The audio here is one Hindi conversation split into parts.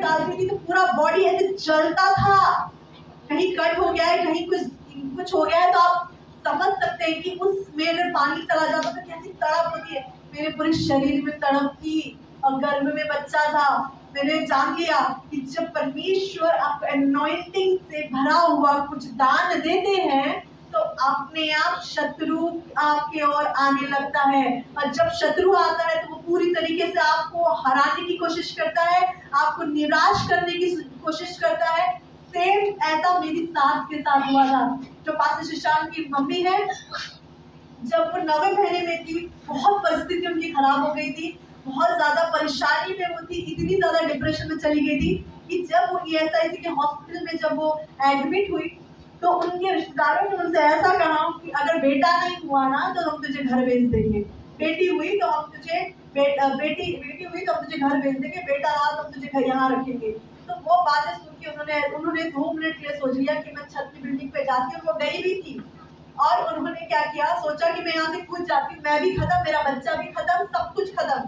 डालती थी तो पूरा बॉडी ऐसे जलता था, कहीं कट हो गया है, कहीं कुछ हो गया है, तो आप समझ सकते हैं कि उसमें अगर पानी चला जाता तो कैसी तड़प होती है। मेरे पूरे शरीर में तड़प थी और गर्भ में बच्चा था। मैंने जान लिया कि जब परमेश्वर आपको एनॉइंटिंग से भरा हुआ कुछ दान देते हैं तो अपने आप शत्रु आपके ओर आने लगता है, और जब शत्रु आता है तो वो पूरी तरीके से आपको हराने की कोशिश करता है, आपको निराश करने की कोशिश करता है। सेम ऐसा मेरी सास के साथ हुआ था, जो पास्टर शशांक की मम्मी है। जब वो 9वें महीने में थी, बहुत परिस्थिति उनकी खराब हो गई थी, बहुत ज्यादा परेशानी में वो थी, इतनी ज्यादा डिप्रेशन में चली गई थी कि जब वो ईएसआईसी के हॉस्पिटल में जब वो एडमिट हुई तो उनके रिश्तेदारों ने उनसे ऐसा कहा कि अगर बेटा नहीं हुआ ना तो हम तुझे घर भेज देंगे, बेटी हुई तो हम तुझे बेटी हुई तो हम तुझे घर भेज देंगे, बेटा रहा तो हम तुझे यहाँ रखेंगे। तो वो बातें सुन के उन्होंने 2 मिनट के लिए सोच लिया कि मैं छत की बिल्डिंग पे जाती हूँ। वो गई भी थी और उन्होंने क्या किया, सोचा कि मैं यहाँ से कूद जाती हूँ, मैं भी खत्म, मेरा बच्चा भी खत्म, सब कुछ खत्म।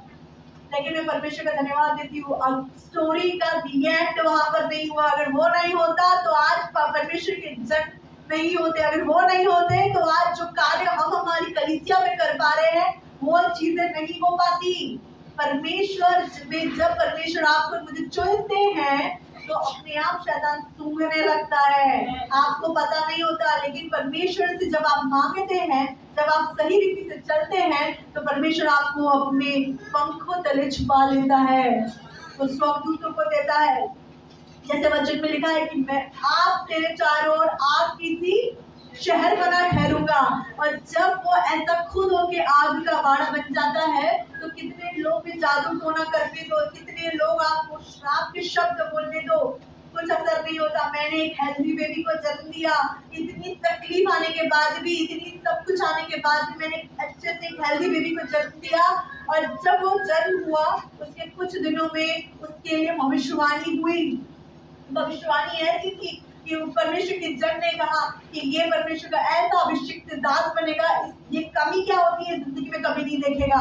लेकिन मैं परमेश्वर का धन्यवाद देती हूँ, और स्टोरी का दी एंड वहां पर नहीं हुआ। अगर वो नहीं होता तो आज परमेश्वर के जन नहीं होते, अगर वो नहीं होते तो आज जो कार्य हम हमारी कलीसिया में कर पा रहे हैं वो चीजें नहीं हो पाती। परमेश्वर में जब परमेश्वर आपको मुझे चुनते हैं तो अपने आप शैतान सूंघने लगता है, आपको पता नहीं होता। लेकिन परमेश्वर से जब आप मांगते हैं, जब आप सही रीति से चलते हैं तो परमेश्वर आपको अपने पंखों तले छुपा लेता है, तो स्वर्गदूतों को देता है। जैसे वचन में लिखा है कि मैं आप तेरे चारों ओर आग की सी शहर बना ठहरूंगा। और जब वो ऐसा खुद होके आग का बाड़ा बन जाता है तो कितने लोग भी जादू टोना करके दो, कितने लोग आपको श्राप के शब्द बोलने दो, कुछ असर नहीं होता। मैंने एक हेल्दी बेबी को जन्म दिया, इतनी तकलीफ आने के बाद भी, इतनी सब कुछ आने के बाद भी मैंने अच्छे से एक हेल्दी बेबी को जन्म दिया। और जब वो जन्म हुआ उसके कुछ दिनों में उसके लिए भविष्यवाणी हुई। भविष्यवाणी ऐसी थी कि परमेश्वर के जन ने कहा कि ये परमेश्वर का ऐसा अभिषिक्त दास बनेगा, ये कमी क्या होती है जिंदगी में कभी नहीं देखेगा,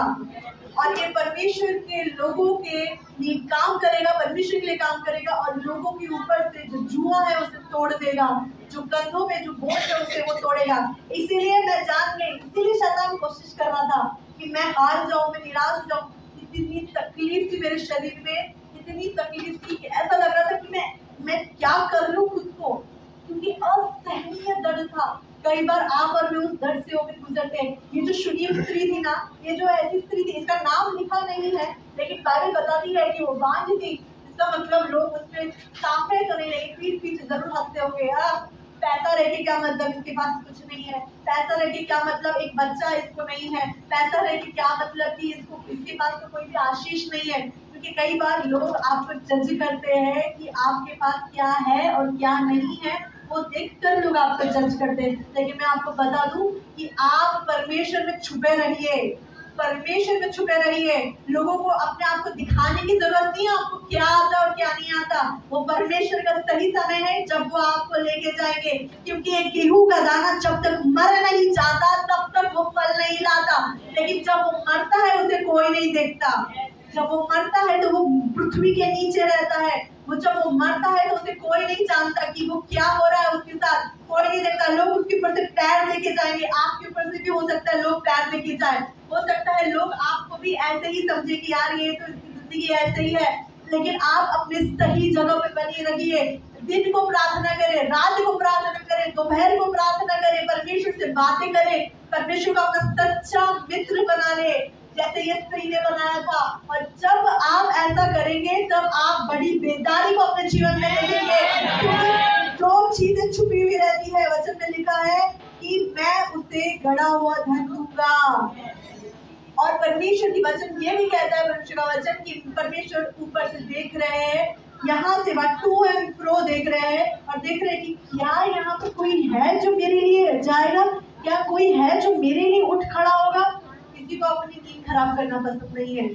और ये परमेश्वर के लोगों के लिए काम करेगा, परमेश्वर के लिए काम करेगा, और लोगों के ऊपर से जो जुआ है उसे तोड़ देगा, जो कंधों में जो बोझ है उसे वो तोड़ेगा। इसीलिए मैं जान गई, इसीलिए शैतान कोशिश कर रहा था कि मैं हार जाऊं, मैं निराश हो जाऊं। इतनी तकलीफ थी मेरे शरीर में, इतनी तकलीफ थी कि ऐसा लग रहा था कि मैं क्या कर लूं खुद को, क्योंकि असहनीय दर्द था। कई बार आप और मैं उस दर्द से होकर गुजरते हैं। ये जो शुनीम स्त्री थी ना, ये जो ऐसी स्त्री थी, इसका नाम लिखा नहीं है लेकिन बाइबल बताती है कि वो बांझ थी। इसका मतलब लोग उसमें सामने तो नहीं, लेकिन पीठ पीछे जरूर हंसते होंगे। पैसा रह के क्या मतलब, इसके पास कुछ नहीं है, पैसा रह के क्या मतलब, एक बच्चा इसको नहीं है, पैसा रह के क्या मतलब कि इसके पास तो कोई भी आशीष नहीं है। क्योंकि कई बार लोग आपको जज करते हैं कि आपके पास क्या है और क्या नहीं है, वो देखकर लोग आपको जज करते हैं। लेकिन मैं आपको बता दूं कि आप परमेश्वर में छुपे रहिए, परमेश्वर में छुपे रहिए। लोगों को अपने आप को दिखाने की जरूरत नहीं है आपको क्या आता और क्या नहीं आता। वो परमेश्वर का सही समय है जब वो आपको लेके जाएंगे, क्योंकि एक गेहूं का दाना जब तक मर नहीं जाता तब तक वो फल नहीं लाता, लेकिन जब वो मरता है उसे कोई नहीं देखता। जब वो मरता है तो वो पृथ्वी के नीचे रहता है, वो जब वो मरता है तो उसे कोई नहीं जानता कि वो क्या हो रहा है उसके साथ, कोई नहीं देखता। लोग उसके ऊपर से पैर लेके जाएंगे, आपके ऊपर से भी हो सकता है लोग पैर लेके जाए, हो सकता है लोग आपको भी ऐसे ही समझे कि यार ये तो जिंदगी ऐसे ही है। लेकिन आप अपने सही जगह पे बने रहिए, दिन को प्रार्थना करें, रात को प्रार्थना करें, दोपहर को प्रार्थना करें, परमेश्वर से बातें करें, परमेश्वर को अपना सच्चा मित्र बना ले जैसे ये स्त्री ने बनाया था। और जब आप ऐसा करेंगे तब आप बड़ी बेदारी को अपने जीवन में देखेंगे, क्योंकि जो चीजें छुपी हुई रहती है, वचन में लिखा है कि मैं उसे गड़ा हुआ धन दूंगा। और परमेश्वर की वचन ये भी कहता है, परमेश्वर का वचन, कि परमेश्वर ऊपर से देख रहे हैं, यहाँ से टू एंड फ्रो देख रहे हैं, और देख रहे हैं कि क्या यहाँ पर कोई है जो मेरे लिए जाएगा, क्या कोई है जो मेरे लिए उठ खड़ा होगा। किसी को अपनी नींद खराब करना पसंद नहीं है।